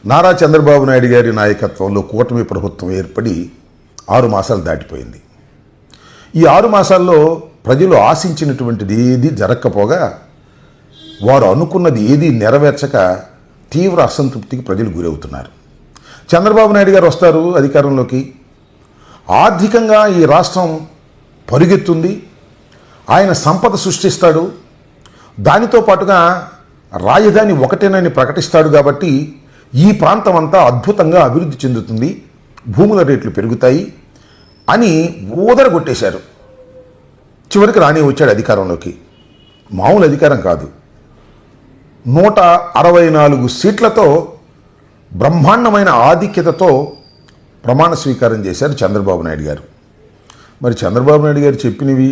నారా చంద్రబాబు నాయుడు గారి నాయకత్వంలో కూటమి ప్రభుత్వం ఏర్పడి 6 మాసాలు దాటిపోయింది. ఈ 6 మాసాల్లో ప్రజలు ఆశించినటువంటిది ఏది జరగకపోగా, వారు అనుకున్నది ఏది నెరవేర్చక తీవ్ర అసంతృప్తికి ప్రజలు గురవుతున్నారు. చంద్రబాబు నాయుడు గారు వస్తారు అధికారంలోకి, ఆర్థికంగా ఈ రాష్ట్రం పరుగెత్తుంది, ఆయన సంపద సృష్టిస్తాడు, దానితో పాటుగా రాజధాని ఒకటేనని ప్రకటిస్తాడు. కాబట్టి ఈ ప్రాంతం అంతా అద్భుతంగా అభివృద్ధి చెందుతుంది, భూముల రేట్లు పెరుగుతాయి అని ఊదరగొట్టేశారు. చివరికి రాని వచ్చాడు అధికారంలోకి. మామూలు అధికారం కాదు, 164 సీట్లతో బ్రహ్మాండమైన ఆధిక్యతతో ప్రమాణ స్వీకారం చేశారు చంద్రబాబు నాయుడు గారు. మరి చంద్రబాబు నాయుడు గారు చెప్పినవి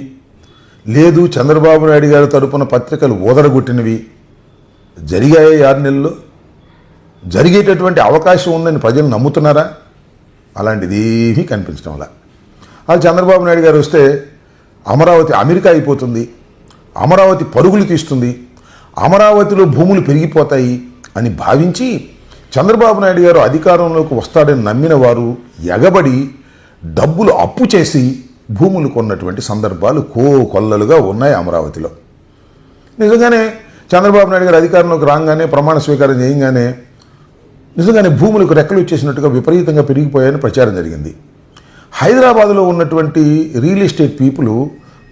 లేదు, చంద్రబాబు నాయుడు గారి తరపున పత్రికలు ఊదరగొట్టినవి జరిగాయి. 6 నెలల్లో జరిగేటటువంటి అవకాశం ఉందని ప్రజలు నమ్ముతున్నారా? అలాంటిది ఏమీ కనిపించడం వల్ల అది చంద్రబాబు నాయుడు గారు వస్తే అమరావతి అమెరికా అయిపోతుంది, అమరావతి పరుగులు తీస్తుంది, అమరావతిలో భూములు పెరిగిపోతాయి అని భావించి చంద్రబాబు నాయుడు గారు అధికారంలోకి వస్తాడని నమ్మిన వారు ఎగబడి డబ్బులు అప్పు చేసి భూములు కొన్నటువంటి సందర్భాలు కోకొల్లలుగా ఉన్నాయి అమరావతిలో. నిజంగానే చంద్రబాబు నాయుడు గారు అధికారంలోకి రాగానే ప్రమాణ స్వీకారం చేయగానే నిజంగానే భూములకు రెక్కలు వచ్చేసినట్టుగా విపరీతంగా పెరిగిపోయాయని ప్రచారం జరిగింది. హైదరాబాదులో ఉన్నటువంటి రియల్ ఎస్టేట్ పీపుల్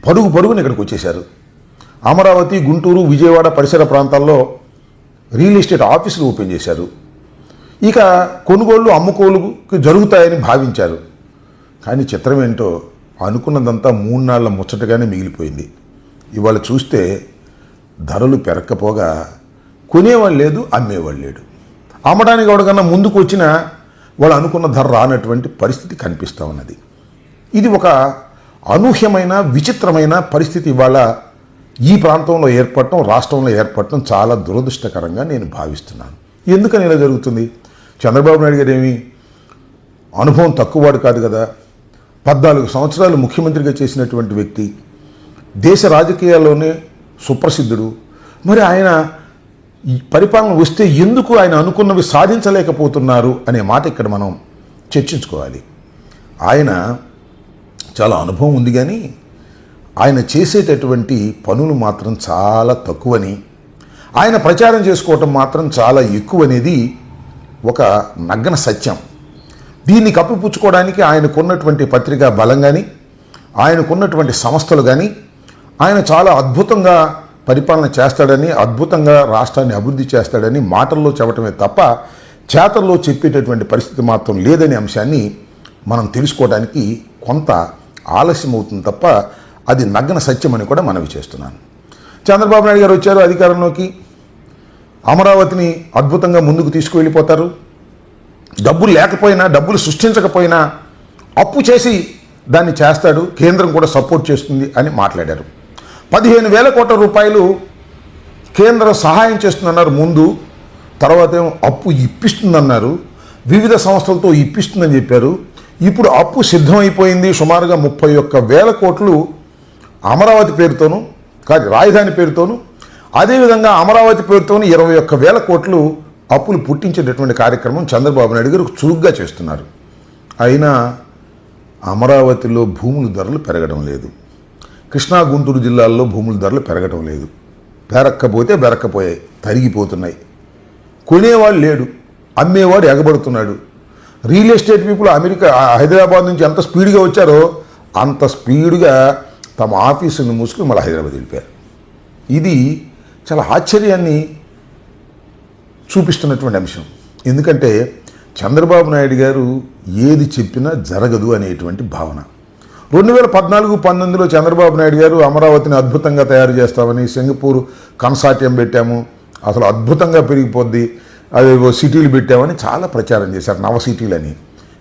పరుగుని ఇక్కడికి వచ్చేశారు. అమరావతి, గుంటూరు, విజయవాడ పరిసర ప్రాంతాల్లో రియల్ ఎస్టేట్ ఆఫీసులు ఓపెన్ చేశారు. ఇక కొనుగోళ్లు అమ్ముకోలుకి జరుగుతాయని భావించారు. కానీ చిత్రం ఏంటో అనుకున్నదంతా 3 నాళ్ల ముచ్చటగానే మిగిలిపోయింది. ఇవాళ చూస్తే ధరలు పెరక్కపోగా కొనేవాళ్ళు లేదు, అమ్మేవాళ్ళు లేడు. అమ్మడానికి ఎవరికన్నా ముందుకు వచ్చినా వాళ్ళు అనుకున్న ధర రానటువంటి పరిస్థితి కనిపిస్తూ ఉన్నది. ఇది ఒక అనూహ్యమైన విచిత్రమైన పరిస్థితి ఇవాళ ఈ ప్రాంతంలో ఏర్పడటం, రాష్ట్రంలో ఏర్పడటం చాలా దురదృష్టకరంగా నేను భావిస్తున్నాను. ఎందుకని ఇలా జరుగుతుంది? చంద్రబాబు నాయుడు గారు ఏమి అనుభవం తక్కువవాడు కాదు కదా, 14 సంవత్సరాలు ముఖ్యమంత్రిగా చేసినటువంటి వ్యక్తి, దేశ రాజకీయాల్లోనే సుప్రసిద్ధుడు. మరి ఆయన ఈ పరిపాలన వస్తే ఎందుకు ఆయన అనుకున్నవి సాధించలేకపోతున్నారు అనే మాట ఇక్కడ మనం చర్చించుకోవాలి. ఆయన చాలా అనుభవం ఉంది, కానీ ఆయన చేసేటటువంటి పనులు మాత్రం చాలా తక్కువని, ఆయన ప్రచారం చేసుకోవటం మాత్రం చాలా ఎక్కువనేది ఒక నగ్న సత్యం. దీన్ని కప్పిపుచ్చుకోవడానికి ఆయనకున్నటువంటి పత్రికా బలం కానీ, ఆయనకున్నటువంటి సంస్థలు కానీ, ఆయన చాలా అద్భుతంగా పరిపాలన చేస్తాడని, అద్భుతంగా రాష్ట్రాన్ని అభివృద్ధి చేస్తాడని మాటల్లో చెప్పటమే తప్ప చేతల్లో చెప్పేటటువంటి పరిస్థితి మాత్రం లేదనే అంశాన్ని మనం తెలుసుకోవడానికి కొంత ఆలస్యం అవుతుంది తప్ప అది నగ్న సత్యం అని కూడా మనవి చేస్తున్నాను. చంద్రబాబు నాయుడు గారు వచ్చారు అధికారంలోకి, అమరావతిని అద్భుతంగా ముందుకు తీసుకువెళ్ళిపోతారు. డబ్బులు లేకపోయినా, డబ్బులు సృష్టించకపోయినా అప్పు చేసి దాన్ని చేస్తాడు, కేంద్రం కూడా సపోర్ట్ చేస్తుంది అని మాట్లాడారు. 15,000 కోట్ల రూపాయలు కేంద్రం సహాయం చేస్తుందన్నారు ముందు, తర్వాత ఏమో అప్పు ఇప్పిస్తుందన్నారు, వివిధ సంస్థలతో ఇప్పిస్తుందని చెప్పారు. ఇప్పుడు అప్పు సిద్ధమైపోయింది, సుమారుగా 31,000 కోట్లు అమరావతి పేరుతోనూ కాదు రాజధాని పేరుతోనూ, అదేవిధంగా అమరావతి పేరుతోనూ 21,000 కోట్లు అప్పులు పుట్టించేటటువంటి కార్యక్రమం చంద్రబాబు నాయుడు గారు చురుగ్గా చేస్తున్నారు. అయినా అమరావతిలో భూముల ధరలు పెరగడం లేదు, కృష్ణా గుంటూరు జిల్లాల్లో భూముల ధరలు పెరగడం లేదు. పెరక్కపోతే బెరక్కపోయాయి, తరిగిపోతున్నాయి. కొనేవాడు లేడు, అమ్మేవాడు ఎగబడుతున్నాడు. Real estate people America Hyderabad నుంచి ఎంత స్పీడ్గా వచ్చారో అంత స్పీడ్గా తమ ఆఫీసులను మూసుకుని మళ్ళీ హైదరాబాద్ వెళ్ళిపోయారు. ఇది చాలా ఆశ్చర్యాన్ని చూపిస్తున్నటువంటి అంశం. ఎందుకంటే చంద్రబాబు నాయుడు గారు ఏది చెప్పినా జరగదు అనేటువంటి భావన. 2014-19లో చంద్రబాబు నాయుడు గారు అమరావతిని అద్భుతంగా తయారు చేస్తామని సింగపూర్ కన్సార్టియం పెట్టాము, అసలు అద్భుతంగా పెరిగిపోద్ది, అది సిటీలు పెట్టామని చాలా ప్రచారం చేశారు, నవ సిటీలని.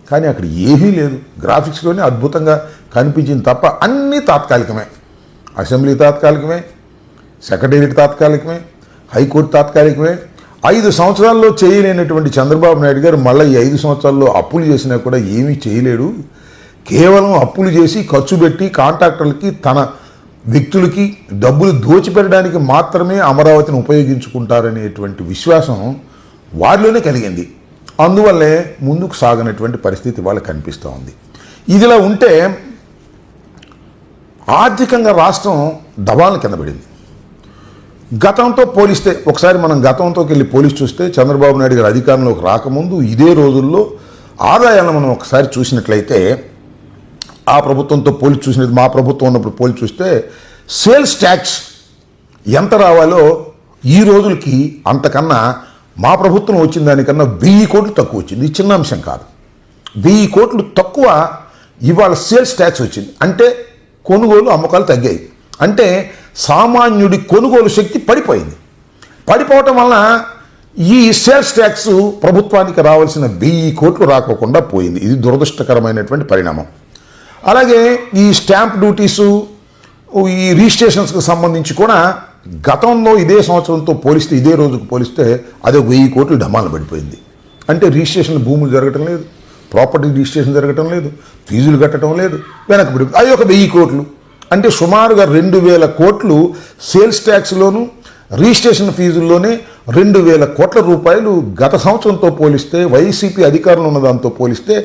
కానీ అక్కడ ఏమీ లేదు, గ్రాఫిక్స్లోనే అద్భుతంగా కనిపించింది తప్ప అన్నీ తాత్కాలికమే. అసెంబ్లీ తాత్కాలికమే, సెక్రటేరియట్ తాత్కాలికమే, హైకోర్టు తాత్కాలికమే. 5 సంవత్సరాల్లో చేయలేనటువంటి చంద్రబాబు నాయుడు గారు మళ్ళీ ఈ 5 సంవత్సరాల్లో అప్పులు చేసినా కూడా ఏమీ చేయలేడు. కేవలం అప్పులు చేసి ఖర్చు పెట్టి కాంట్రాక్టర్లకి, తన వ్యక్తులకి డబ్బులు దోచిపెట్టడానికి మాత్రమే అమరావతిని ఉపయోగించుకుంటారనేటువంటి విశ్వాసం వారిలోనే కలిగింది. అందువల్లే ముందుకు సాగనటువంటి పరిస్థితి వాళ్ళకి కనిపిస్తూ ఉంది. ఇదిలా ఉంటే ఆర్థికంగా రాష్ట్రం దబాల కింద పడింది. గతంతో పోలిస్తే ఒకసారి మనం గతంతోకి వెళ్ళి పోలిసి చూస్తే చంద్రబాబు నాయుడు గారు అధికారంలోకి రాకముందు ఇదే రోజుల్లో ఆదాయాలను మనం ఒకసారి చూసినట్లయితే ఆ ప్రభుత్వంతో పోలిసి చూసినట్టు మా ప్రభుత్వం ఉన్నప్పుడు పోలి చూస్తే సేల్స్ ట్యాక్స్ ఎంత రావాలో ఈ రోజులకి అంతకన్నా మా ప్రభుత్వం వచ్చిన దానికన్నా 1000 కోట్లు తక్కువ వచ్చింది. ఇది చిన్న అంశం కాదు. 1000 కోట్లు తక్కువ ఇవాళ సేల్స్ ట్యాక్స్ వచ్చింది. అంటే కొనుగోలు అమ్మకాలు తగ్గాయి. అంటే సామాన్యుడి కొనుగోలు శక్తి పడిపోయింది. పడిపోవటం వలన ఈ సేల్స్ ట్యాక్స్ ప్రభుత్వానికి రావాల్సిన 1000 కోట్లు రాకోకుండా పోయింది. ఇది దురదృష్టకరమైనటువంటి పరిణామం. అలాగే ఈ స్టాంప్ డ్యూటీసు ఈ రిజిస్ట్రేషన్స్కి సంబంధించి కూడా గతంలో ఇదే సంవత్సరంతో పోలిస్తే ఇదే రోజుకు పోలిస్తే అదే 1000 కోట్లు డమాలు పడిపోయింది. అంటే రిజిస్ట్రేషన్ భూములు జరగటం లేదు, ప్రాపర్టీ రిజిస్ట్రేషన్ జరగటం లేదు, ఫీజులు కట్టడం లేదు, వెనకబడి అది ఒక 1000 కోట్లు. అంటే సుమారుగా 2000 కోట్లు సేల్స్ ట్యాక్స్లోను రిజిస్ట్రేషన్ ఫీజుల్లోనే 2000 కోట్ల రూపాయలు గత సంవత్సరంతో పోలిస్తే వైసీపీ అధికారంలో ఉన్న దాంతో పోలిస్తే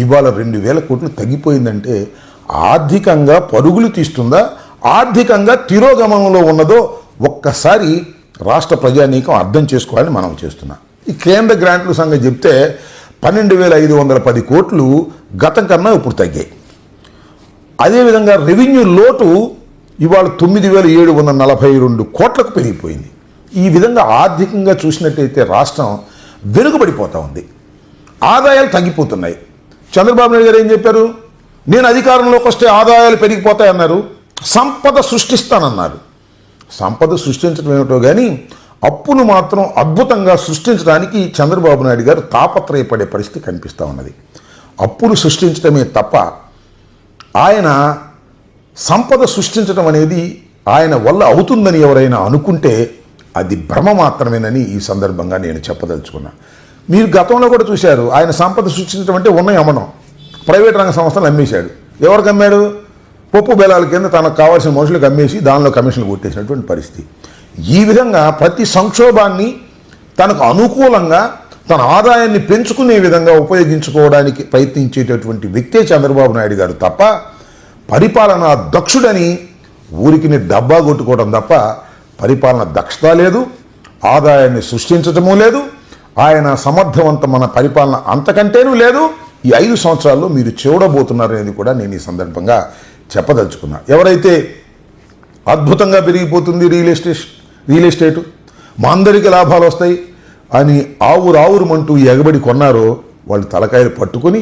ఇవాళ 2000 కోట్లు తగ్గిపోయిందంటే ఆర్థికంగా పరుగులు తీస్తుందా, ఆర్థికంగా తిరోగమనంలో ఉన్నదో ఒక్కసారి రాష్ట్ర ప్రజానీకం అర్థం చేసుకోవాలని మనం చేస్తున్నాం. ఈ కేంద్ర గ్రాంట్ల సంగతి చెప్తే 12,510 కోట్లు గతం కన్నా ఇప్పుడు తగ్గాయి. అదేవిధంగా రెవెన్యూ లోటు ఇవాళ 9,742 కోట్లకు పెరిగిపోయింది. ఈ విధంగా ఆర్థికంగా చూసినట్టయితే రాష్ట్రం వెనుకబడిపోతూ ఉంది. ఆదాయాలు తగ్గిపోతున్నాయి. చంద్రబాబు నాయుడు గారు ఏం చెప్పారు? నేను అధికారంలోకి వస్తే ఆదాయాలు పెరిగిపోతాయన్నారు, సంపద సృష్టిస్తానన్నారు. సంపద సృష్టించడం ఏమిటో కానీ అప్పును మాత్రం అద్భుతంగా సృష్టించడానికి చంద్రబాబు నాయుడు గారు తాపత్రయపడే పరిస్థితి కనిపిస్తూ ఉన్నది. అప్పులు సృష్టించడమే తప్ప ఆయన సంపద సృష్టించడం అనేది ఆయన వల్ల అవుతుందని ఎవరైనా అనుకుంటే అది భ్రమ మాత్రమేనని ఈ సందర్భంగా నేను చెప్పదలుచుకున్నా. మీరు గతంలో కూడా చూశారు, ఆయన సంపద సృష్టించడం అంటే ఉన్నాయి అమ్మడం. ప్రైవేట్ రంగ సంస్థలు అమ్మేశాడు. ఎవరికి అమ్మాడు? పప్పు బెల్లాల కింద తనకు కావాల్సిన మనుషులకు అమ్మేసి దానిలో కమిషన్లు కొట్టేసినటువంటి పరిస్థితి. ఈ విధంగా ప్రతి సంక్షోభాన్ని తనకు అనుకూలంగా తన ఆదాయాన్ని పెంచుకునే విధంగా ఉపయోగించుకోవడానికి ప్రయత్నించేటటువంటి వ్యక్తే చంద్రబాబు నాయుడు గారు తప్ప పరిపాలనా దక్షుడని ఊరికి డబ్బా కొట్టుకోవడం తప్ప పరిపాలన దక్షత లేదు, ఆదాయాన్ని సృష్టించటమూ లేదు. ఆయన సమర్థవంతమైన పరిపాలన అంతకంటేనూ లేదు. ఈ 5 సంవత్సరాల్లో మీరు చూడబోతున్నారనేది కూడా నేను ఈ సందర్భంగా చెప్పదలుచుకున్నా. ఎవరైతే అద్భుతంగా పెరిగిపోతుంది రియల్ ఎస్టేటు, మా అందరికీ లాభాలు వస్తాయి అని ఆవురావురమంటూ ఎగబడి కొన్నారో వాళ్ళు తలకాయలు పట్టుకొని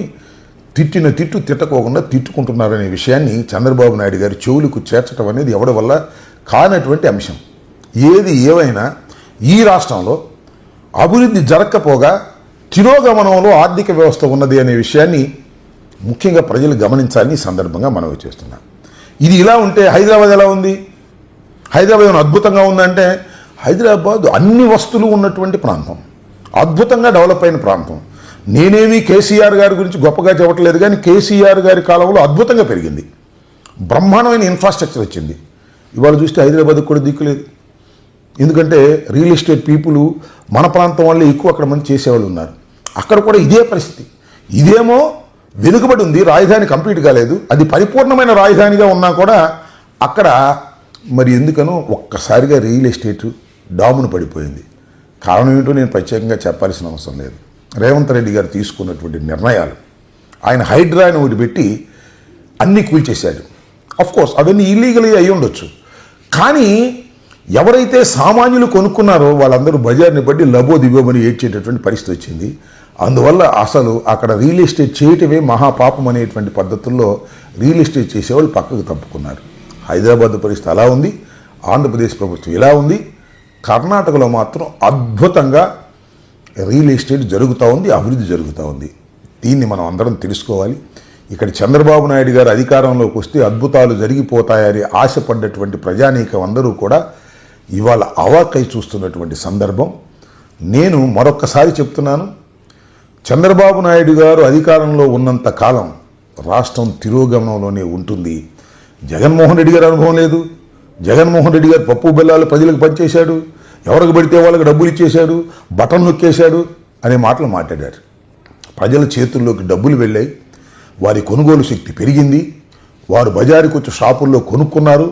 తిట్టిన తిట్టు తిట్టకోకుండా తిట్టుకుంటున్నారనే విషయాన్ని చంద్రబాబు నాయుడు గారి చెవులకు చేర్చడం అనేది ఎవడి వల్ల కానటువంటి అంశం. ఏది ఏమైనా ఈ రాష్ట్రంలో అభివృద్ధి జరగకపోగా తిరోగమనంలో ఆర్థిక వ్యవస్థ ఉన్నది అనే విషయాన్ని ముఖ్యంగా ప్రజలు గమనించాలని సందర్భంగా మనవి చేస్తున్నాం. ఇది ఇలా ఉంటే హైదరాబాద్ ఎలా ఉంది? హైదరాబాద్ ఏమైనా అద్భుతంగా ఉందంటే హైదరాబాద్ అన్ని వస్తువులు ఉన్నటువంటి ప్రాంతం, అద్భుతంగా డెవలప్ అయిన ప్రాంతం. నేనేమి కేసీఆర్ గారి గురించి గొప్పగా చెప్పట్లేదు, కానీ కేసీఆర్ గారి కాలంలో అద్భుతంగా పెరిగింది, బ్రహ్మాండమైన ఇన్ఫ్రాస్ట్రక్చర్ వచ్చింది. ఇవాళ చూస్తే హైదరాబాద్కి కూడా దిక్కులేదు. ఎందుకంటే రియల్ ఎస్టేట్ పీపుల్ మన ప్రాంతం వల్లే ఎక్కువ అక్కడ మంది చేసేవాళ్ళు ఉన్నారు. అక్కడ కూడా ఇదే పరిస్థితి. ఇదేమో వెనుకబడి ఉంది, రాజధాని కంప్లీట్ కాలేదు. అది పరిపూర్ణమైన రాజధానిగా ఉన్నా కూడా అక్కడ మరి ఎందుకనో ఒక్కసారిగా రియల్ ఎస్టేట్ డామును పడిపోయింది. కారణం ఏంటో నేను ప్రత్యేకంగా చెప్పాల్సిన అవసరం లేదు. రేవంత్ రెడ్డి గారు తీసుకున్నటువంటి నిర్ణయాలు, ఆయన హైడ్రా అని ఒకటి పెట్టి అన్నీ కూల్చేశాడు. అఫ్కోర్స్ అవన్నీ ఇల్లీగల్గా అయి ఉండొచ్చు, కానీ ఎవరైతే సామాన్యులు కొనుక్కున్నారో వాళ్ళందరూ బజార్ని బట్టి లబో దిగోమని ఏడ్చేటటువంటి పరిస్థితి వచ్చింది. అందువల్ల అసలు అక్కడ రియల్ ఎస్టేట్ చేయటమే మహాపాపం అనేటువంటి పద్ధతుల్లో రియల్ ఎస్టేట్ చేసేవాళ్ళు పక్కకు తప్పుకున్నారు. హైదరాబాద్ పరిస్థితి అలా ఉంది, ఆంధ్రప్రదేశ్ ప్రభుత్వం ఇలా ఉంది. కర్ణాటకలో మాత్రం అద్భుతంగా రియల్ ఎస్టేట్ జరుగుతూ ఉంది, అభివృద్ధి జరుగుతూ ఉంది. దీన్ని మనం అందరం తెలుసుకోవాలి. ఇక్కడ చంద్రబాబు నాయుడు గారు అధికారంలోకి వస్తే అద్భుతాలు జరిగిపోతాయని ఆశపడ్డటువంటి ప్రజానీకం అందరూ కూడా ఇవాళ అవాక్కై చూస్తున్నటువంటి సందర్భం. నేను మరొక్కసారి చెప్తున్నాను, చంద్రబాబు నాయుడు గారు అధికారంలో ఉన్నంత కాలం రాష్ట్రం తిరోగమనంలోనే ఉంటుంది. జగన్మోహన్ రెడ్డి గారు అనుభవం లేదు. జగన్మోహన్ రెడ్డి గారు పప్పు బెల్లాలు ప్రజలకు పంచేశాడు, ఎవరికి పడితే వాళ్ళకి డబ్బులు ఇచ్చేశాడు, బటన్ నొక్కేశాడు. అనే మాటలు మాట్లాడారు. ప్రజల చేతుల్లోకి డబ్బులు వెళ్ళాయి, వారి కొనుగోలు శక్తి పెరిగింది, వారు బజారుకి వచ్చి షాపుల్లో కొనుక్కున్నారు.